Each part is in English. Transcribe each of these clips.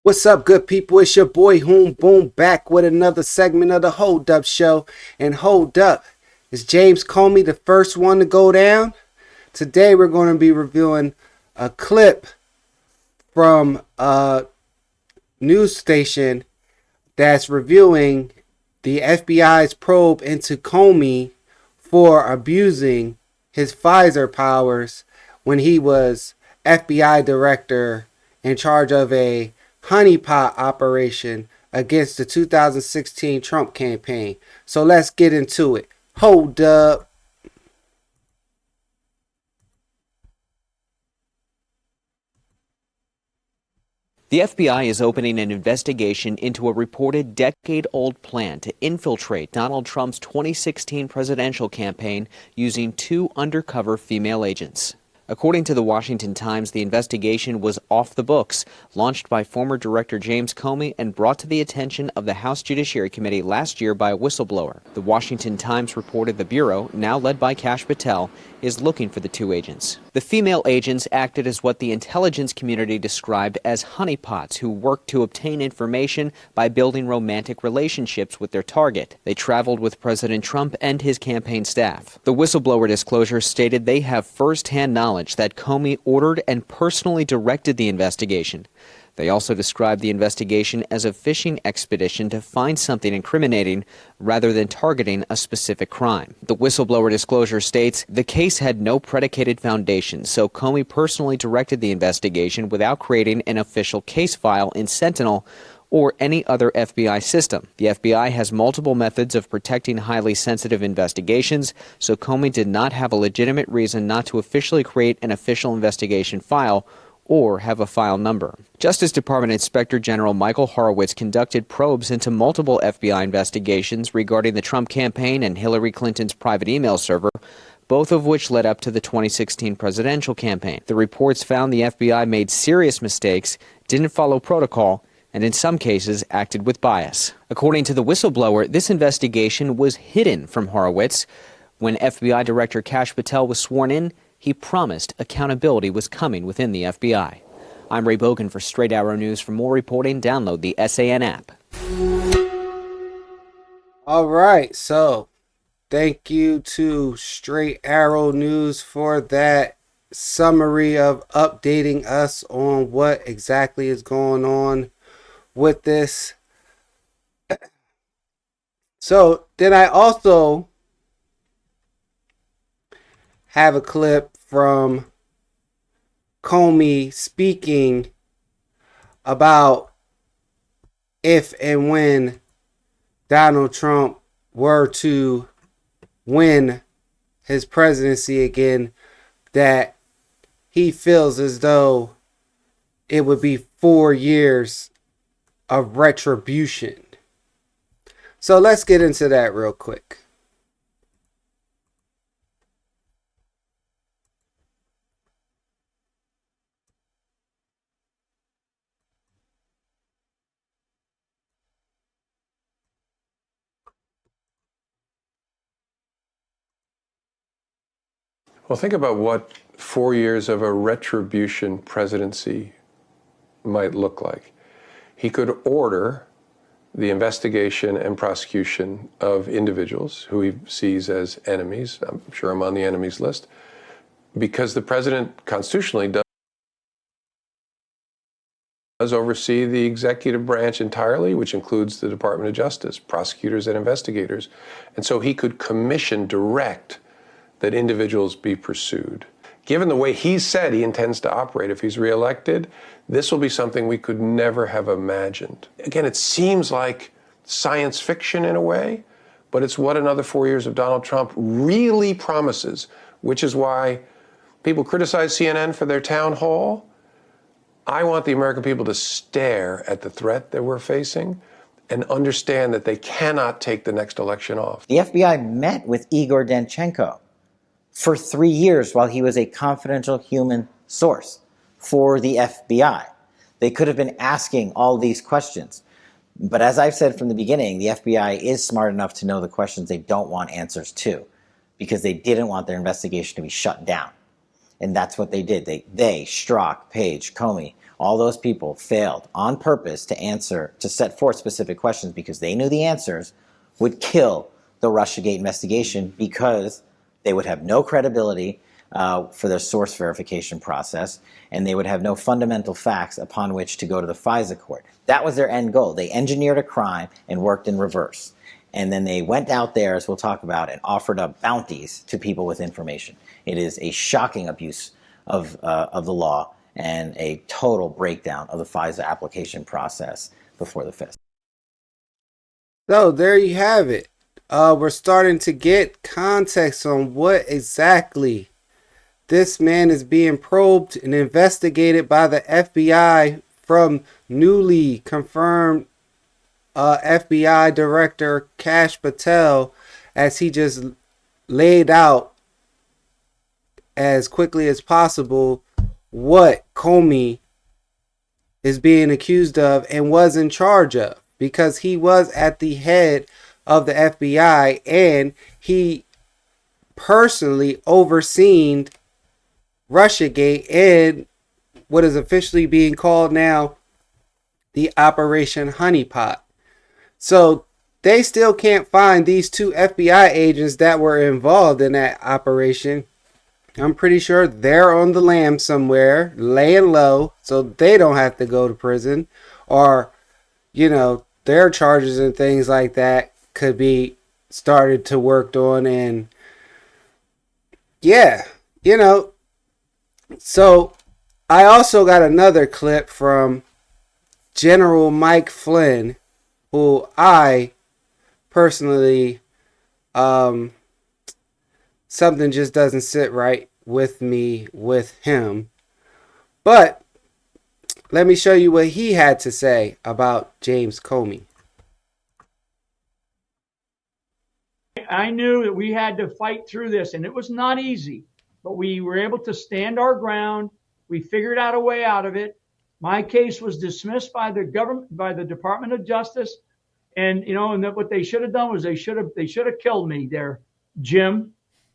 What's up, good people? It's your boy Hoom Boom back with another segment of the Hold Up Show. And hold up, is James Comey the first one to go down? Today we're going to be reviewing a clip from a news station that's reviewing the FBI's probe into Comey for abusing his Pfizer powers when he was FBI director in charge of a honeypot operation against the 2016 Trump campaign. So let's get into it. Hold up. The FBI is opening an investigation into a reported decade-old plan to infiltrate Donald Trump's 2016 presidential campaign using two undercover female agents. According to the Washington Times, the investigation was off the books, launched by former Director James Comey and brought to the attention of the House Judiciary Committee last year by a whistleblower. The Washington Times reported the Bureau, now led by Cashapp, is looking for the two agents. The female agents acted as what the intelligence community described as honeypots who worked to obtain information by building romantic relationships with their target. They traveled with President Trump and his campaign staff. The whistleblower disclosure stated they have first-hand knowledge that Comey ordered and personally directed the investigation. They also described the investigation as a fishing expedition to find something incriminating rather than targeting a specific crime. The whistleblower disclosure states the case had no predicated foundation, so Comey personally directed the investigation without creating an official case file in Sentinel or any other FBI system. The FBI has multiple methods of protecting highly sensitive investigations, so Comey did not have a legitimate reason not to officially create an official investigation file or have a file number. Justice Department Inspector General Michael Horowitz conducted probes into multiple FBI investigations regarding the Trump campaign and Hillary Clinton's private email server, both of which led up to the 2016 presidential campaign. The reports found the FBI made serious mistakes, didn't follow protocol, and in some cases acted with bias. According to the whistleblower, this investigation was hidden from Horowitz. When FBI Director Kash Patel was sworn in, he promised accountability was coming within the FBI. I'm Ray Bogan for Straight Arrow News. For more reporting, download the SAN app. All right, so thank you to Straight Arrow News for that summary of updating us on what exactly is going on with this. So then I also have a clip from Comey speaking about if and when Donald Trump were to win his presidency again, that he feels as though it would be 4 years of retribution. So let's get into that real quick. Well, think about what 4 years of a retribution presidency might look like. He could order the investigation and prosecution of individuals who he sees as enemies. I'm sure I'm on the enemies list, because the president constitutionally does oversee the executive branch entirely, which includes the Department of Justice, prosecutors and investigators. And so he could direct that individuals be pursued. Given the way he said he intends to operate if he's reelected, this will be something we could never have imagined. Again, it seems like science fiction in a way, but it's what another 4 years of Donald Trump really promises, which is why people criticize CNN for their town hall. I want the American people to stare at the threat that we're facing and understand that they cannot take the next election off. The FBI met with Igor Danchenko for 3 years while he was a confidential human source for the FBI. They could have been asking all these questions. But as I've said from the beginning, the FBI is smart enough to know the questions they don't want answers to, because they didn't want their investigation to be shut down. And that's what they did. They Strzok, Page, Comey, all those people failed on purpose to set forth specific questions because they knew the answers would kill the Russiagate investigation because they would have no credibility for their source verification process, and they would have no fundamental facts upon which to go to the FISA court. That was their end goal. They engineered a crime and worked in reverse. And then they went out there, as we'll talk about, and offered up bounties to people with information. It is a shocking abuse of the law and a total breakdown of the FISA application process before the FISC. So there you have it. We're starting to get context on what exactly this man is being probed and investigated by the FBI from newly confirmed FBI Director Kash Patel, as he just laid out as quickly as possible what Comey is being accused of and was in charge of, because he was at the head of the FBI and he personally overseen Russiagate and what is officially being called now the Operation Honeypot. So they still can't find these two FBI agents that were involved in that operation. I'm pretty sure they're on the lam somewhere, laying low, so they don't have to go to prison, or, you know, their charges and things like that could be started to worked on. And yeah, you know, so I also got another clip from General Mike Flynn, who I personally, something just doesn't sit right with me with him. But let me show you what he had to say about James Comey. I knew that we had to fight through this, and it was not easy, but we were able to stand our ground. We figured out a way out of it. My case was dismissed by the government, by the Department of Justice, and and what they should have done was they should have killed me there, Jim.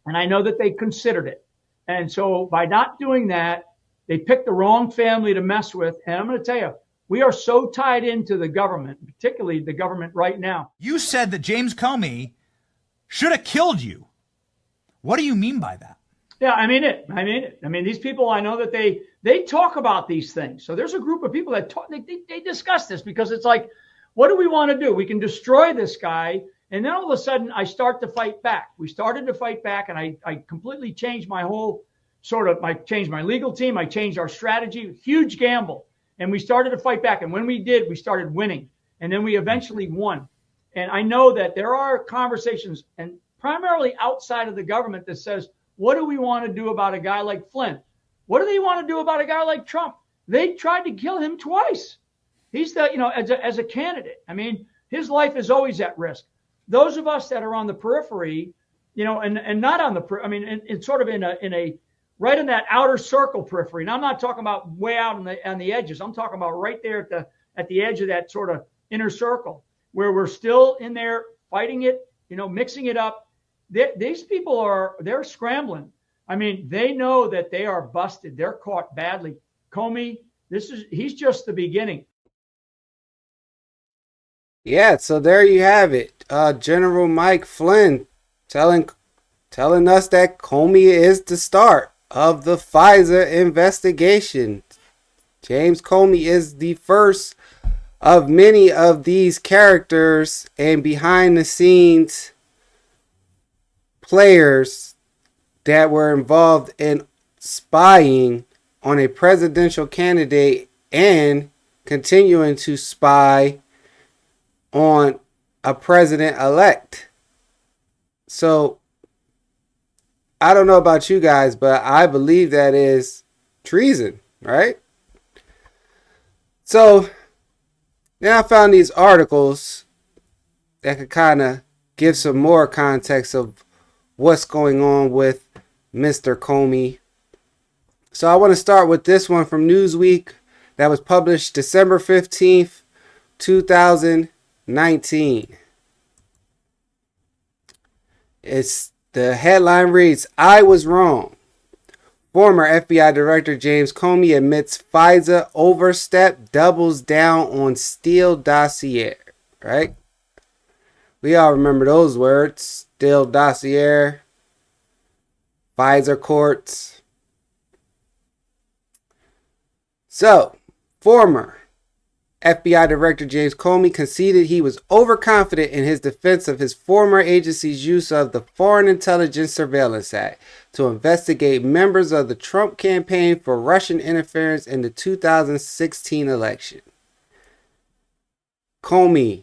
And I know that they considered it. And so by not doing that, they picked the wrong family to mess with. And I'm going to tell you, we are so tied into the government, particularly the government right now. You said that James Comey should have killed you. What do you mean by that? Yeah, I mean it. I mean, these people, I know that they talk about these things. So there's a group of people that talk, they discuss this, because it's like, what do we want to do? We can destroy this guy. And then all of a sudden, I start to fight back. We started to fight back, and I completely changed my whole I changed my legal team. I changed our strategy, huge gamble. And we started to fight back. And when we did, we started winning. And then we eventually won. And I know that there are conversations, and primarily outside of the government, that says, what do we want to do about a guy like Flynn? What do they want to do about a guy like Trump? They tried to kill him twice. He's as a candidate. I mean, his life is always at risk. Those of us that are on the periphery, and not on the, it's sort of in a right in that outer circle periphery. And I'm not talking about way out on the edges. I'm talking about right there at the edge of that sort of inner circle, where we're still in there fighting it, mixing it up. These people they're scrambling. I mean, they know that they are busted. They're caught badly. Comey, he's just the beginning. Yeah, so there you have it. General Mike Flynn telling us that Comey is the start of the FISA investigation. James Comey is the first of many of these characters and behind the scenes players that were involved in spying on a presidential candidate and continuing to spy on a president-elect. So I don't know about you guys, but I believe that is treason, right? So then I found these articles that could kind of give some more context of what's going on with Mr. Comey. So I want to start with this one from Newsweek that was published December 15th, 2019. The headline reads, "I was wrong. Former FBI Director James Comey admits FISA overstep, doubles down on Steele dossier. Right? We all remember those words. Steele dossier, FISA courts. So, former FBI Director James Comey conceded he was overconfident in his defense of his former agency's use of the Foreign Intelligence Surveillance Act to investigate members of the Trump campaign for Russian interference in the 2016 election. Comey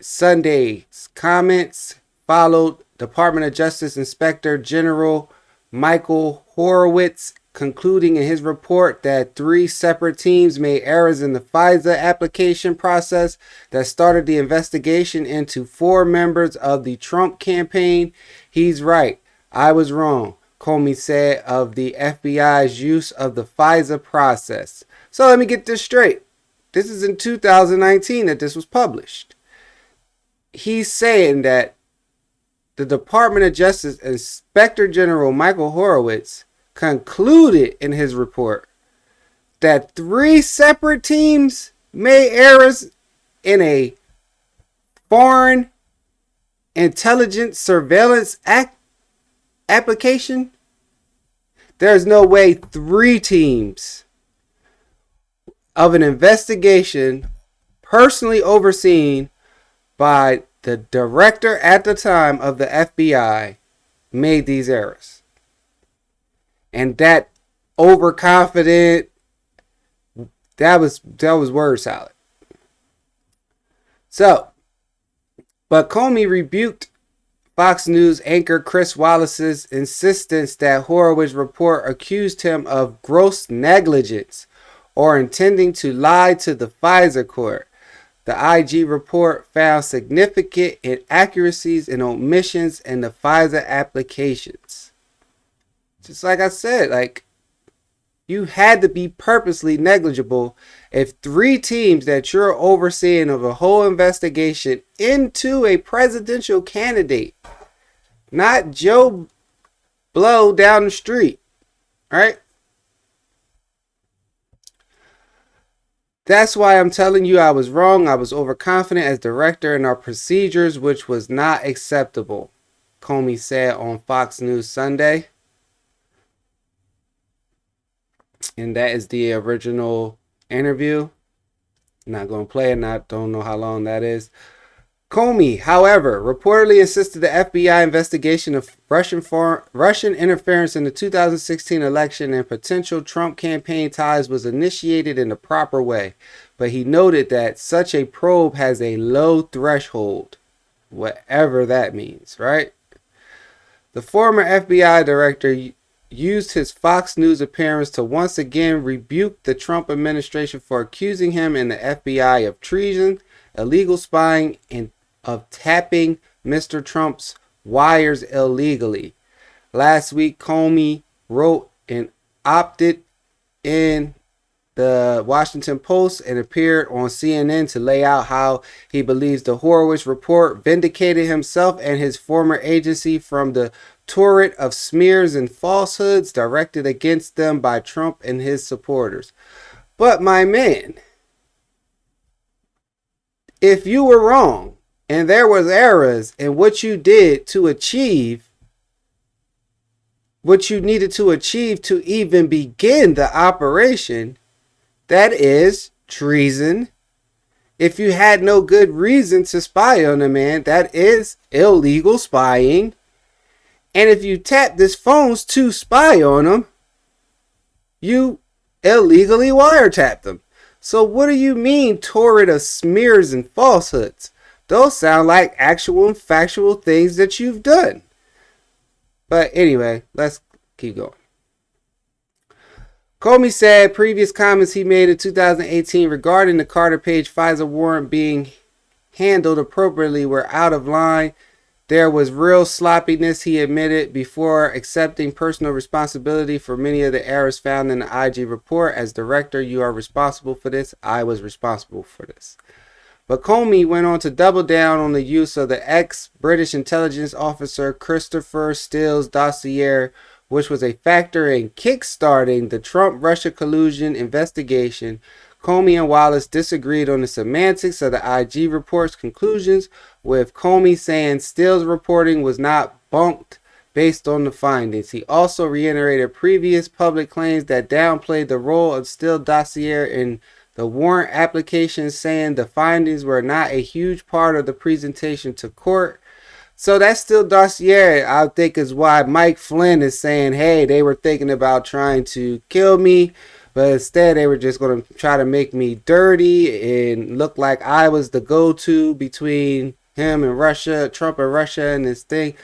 Sunday's comments followed Department of Justice Inspector General Michael Horowitz concluding in his report that 3 separate teams made errors in the FISA application process that started the investigation into 4 members of the Trump campaign. He's right. I was wrong, Comey said of the FBI's use of the FISA process. So let me get this straight. This is in 2019 that this was published. He's saying that the Department of Justice Inspector General Michael Horowitz concluded in his report that 3 separate teams made errors in a Foreign Intelligence Surveillance Act application. There's no way 3 teams of an investigation personally overseen by the director at the time of the FBI made these errors. And that overconfident, that was word salad. So, but Comey rebuked Fox News anchor Chris Wallace's insistence that Horowitz's report accused him of gross negligence or intending to lie to the FISA court. The IG report found significant inaccuracies and omissions in the FISA applications. Just like I said, like, you had to be purposely negligible if 3 teams that you're overseeing of a whole investigation into a presidential candidate, not Joe Blow down the street, right? That's why I'm telling you I was wrong. I was overconfident as director in our procedures, which was not acceptable, Comey said on Fox News Sunday. And that is the original interview. Not going to play it. Don't know how long that is. Comey, however, reportedly insisted the FBI investigation of Russian interference in the 2016 election and potential Trump campaign ties was initiated in the proper way. But he noted that such a probe has a low threshold, whatever that means, right? The former FBI director used his Fox News appearance to once again rebuke the Trump administration for accusing him and the FBI of treason, illegal spying, and of tapping Mr. Trump's wires illegally. Last week, Comey wrote and opted in the Washington Post and appeared on CNN to lay out how he believes the Horowitz report vindicated himself and his former agency from the torrent of smears and falsehoods directed against them by Trump and his supporters. But my man, if you were wrong and there was errors in what you did to achieve what you needed to achieve to even begin the operation, that is treason. If you had no good reason to spy on a man, that is illegal spying. And if you tapped his phones to spy on him, you illegally wiretapped him. So what do you mean torrent of smears and falsehoods? Those sound like actual and factual things that you've done. But anyway, let's keep going. Comey said previous comments he made in 2018 regarding the Carter Page FISA warrant being handled appropriately were out of line. There was real sloppiness, he admitted, before accepting personal responsibility for many of the errors found in the IG report. As director, you are responsible for this. I was responsible for this. But Comey went on to double down on the use of the ex-British intelligence officer Christopher Steele's dossier, which was a factor in kickstarting the Trump-Russia collusion investigation. Comey and Wallace disagreed on the semantics of the IG report's conclusions, with Comey saying Steele's reporting was not bunked based on the findings. He also reiterated previous public claims that downplayed the role of Steele dossier in the warrant application, saying the findings were not a huge part of the presentation to court. So that Steele dossier, I think, is why Mike Flynn is saying, hey, they were thinking about trying to kill me, but instead they were just going to try to make me dirty and look like I was the go-to between him and Russia, Trump and Russia and this thing.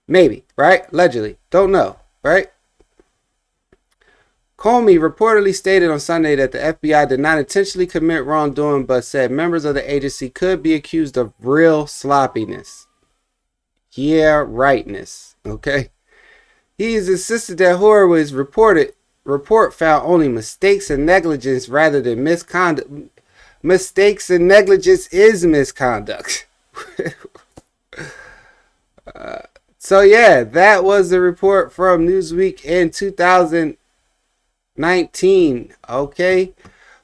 Maybe, right? Allegedly. Don't know, right? Comey reportedly stated on Sunday that the FBI did not intentionally commit wrongdoing, but said members of the agency could be accused of real sloppiness. Yeah, rightness. Okay. He has insisted that Horowitz' report found only mistakes and negligence rather than misconduct. Mistakes and negligence is misconduct. So yeah, that was the report from Newsweek in 2019. Okay.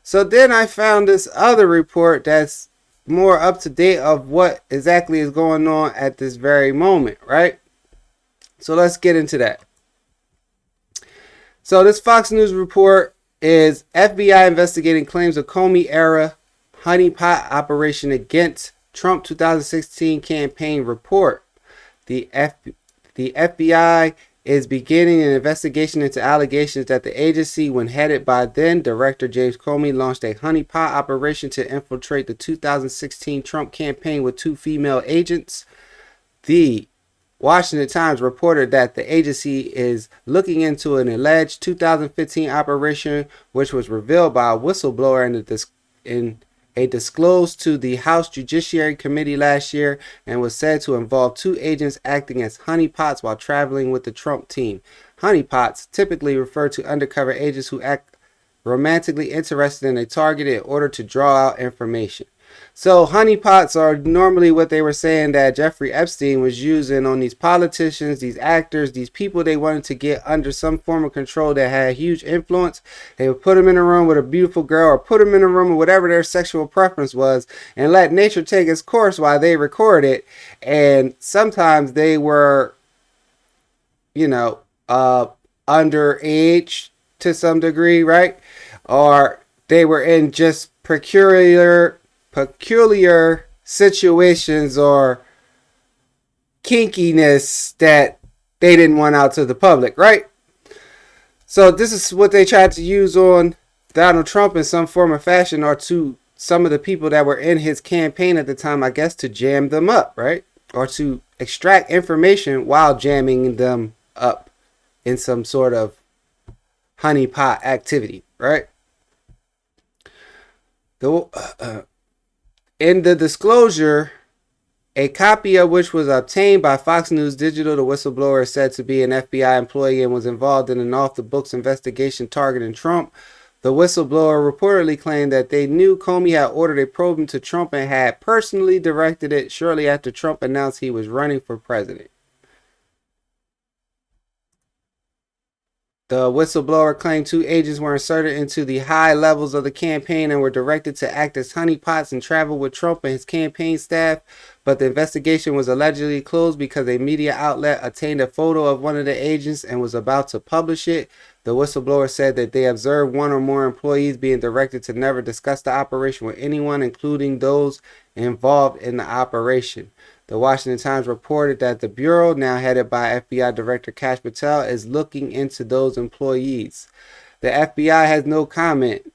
So then I found this other report that's more up to date of what exactly is going on at this very moment, right? So let's get into that. So this Fox News report is FBI investigating claims of Comey era honeypot operation against Trump 2016 campaign report. The FBI is beginning an investigation into allegations that the agency, when headed by then Director James Comey, launched a honeypot operation to infiltrate the 2016 Trump campaign with 2 female agents. The Washington Times reported that the agency is looking into an alleged 2015 operation, which was revealed by a whistleblower in a disclosed to the House Judiciary Committee last year, and was said to involve 2 agents acting as honeypots while traveling with the Trump team. Honeypots typically refer to undercover agents who act romantically interested in a target in order to draw out information. So honeypots are normally what they were saying that Jeffrey Epstein was using on these politicians, these actors, these people they wanted to get under some form of control that had huge influence. They would put them in a room with a beautiful girl, or put them in a room with whatever their sexual preference was, and let nature take its course while they record it. And sometimes they were, underage to some degree, right? Or they were in just peculiar situations or kinkiness that they didn't want out to the public, right? So this is what they tried to use on Donald Trump in some form or fashion, or to some of the people that were in his campaign at the time, I guess, to jam them up, right? Or to extract information while jamming them up in some sort of honeypot activity, right? In the disclosure, a copy of which was obtained by Fox News Digital, the whistleblower is said to be an FBI employee and was involved in an off-the-books investigation targeting Trump. The whistleblower reportedly claimed that they knew Comey had ordered a probe into Trump and had personally directed it shortly after Trump announced he was running for president. The whistleblower claimed 2 agents were inserted into the high levels of the campaign and were directed to act as honeypots and travel with Trump and his campaign staff, but the investigation was allegedly closed because a media outlet obtained a photo of one of the agents and was about to publish it. The whistleblower said that they observed 1 or more employees being directed to never discuss the operation with anyone, including those involved in the operation. The Washington Times reported that the Bureau, now headed by FBI Director Cashapp, is looking into those employees. The FBI has no comment,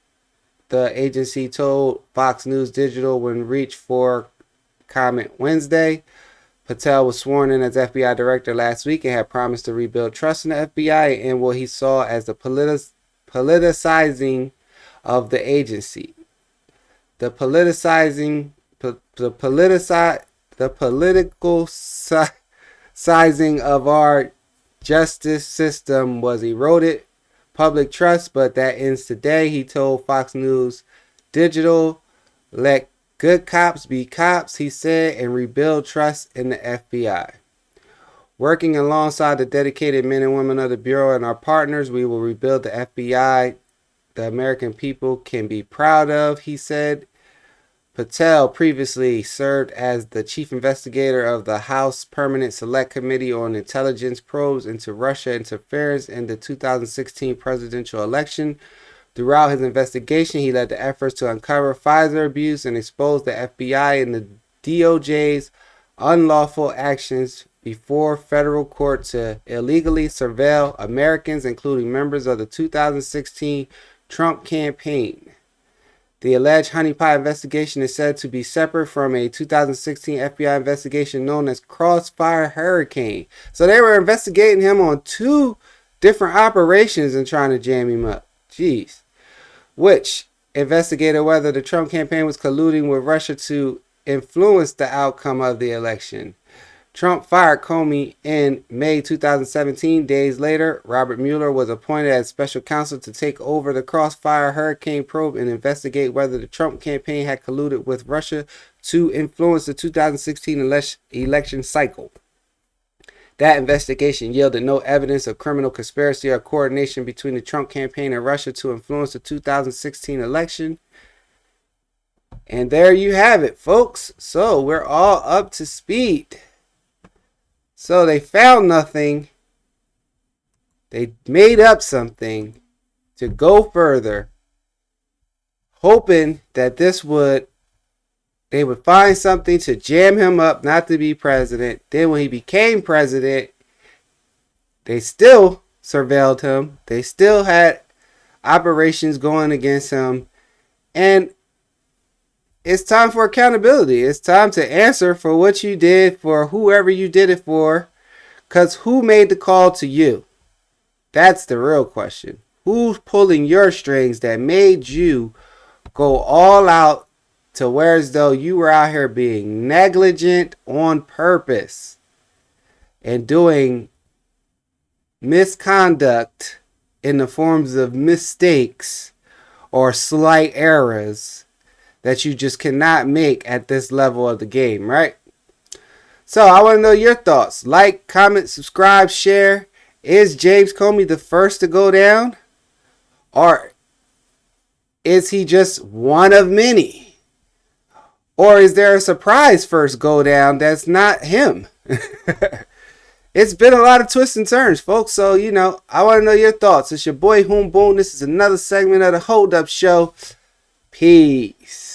the agency told Fox News Digital when reached for comment Wednesday. Patel was sworn in as FBI Director last week and had promised to rebuild trust in the FBI and what he saw as the politicizing of the agency. The political sizing of our justice system was eroded public trust, but that ends today, he told Fox News Digital. Let good cops be cops, he said, and rebuild trust in the FBI. Working alongside the dedicated men and women of the Bureau and our partners, we will rebuild the FBI the American people can be proud of, he said. Patel previously served as the chief investigator of the House Permanent Select Committee on Intelligence Probes into Russia interference in the 2016 presidential election. Throughout his investigation, he led the efforts to uncover Pfizer abuse and expose the FBI and the DOJ's unlawful actions before federal court to illegally surveil Americans, including members of the 2016 Trump campaign. The alleged honeypot investigation is said to be separate from a 2016 FBI investigation known as Crossfire Hurricane. So they were investigating him on two different operations and trying to jam him up. Jeez. Which investigated whether the Trump campaign was colluding with Russia to influence the outcome of the election. Trump fired Comey in May 2017. Days later, Robert Mueller was appointed as special counsel to take over the Crossfire Hurricane probe and investigate whether the Trump campaign had colluded with Russia to influence the 2016 election cycle. That investigation yielded no evidence of criminal conspiracy or coordination between the Trump campaign and Russia to influence the 2016 election. And there you have it, folks. So we're all up to speed. So they found nothing. They made up something to go further, hoping that they would find something to jam him up not to be president. Then when he became president, they still surveilled him. They still had operations going against him. And it's time for accountability. It's time to answer for what you did for whoever you did it for. Because who made the call to you? That's the real question. Who's pulling your strings that made you go all out to where as though you were out here being negligent on purpose and doing misconduct in the forms of mistakes or slight errors that you just cannot make at this level of the game, right? So I want to know your thoughts. Like, comment, subscribe, share. Is James Comey the first to go down? Or is he just one of many? Or is there a surprise first go down that's not him? It's been a lot of twists and turns, folks. So, I want to know your thoughts. It's your boy, Hoom Boom. This is another segment of the Hold Up Show. Peace.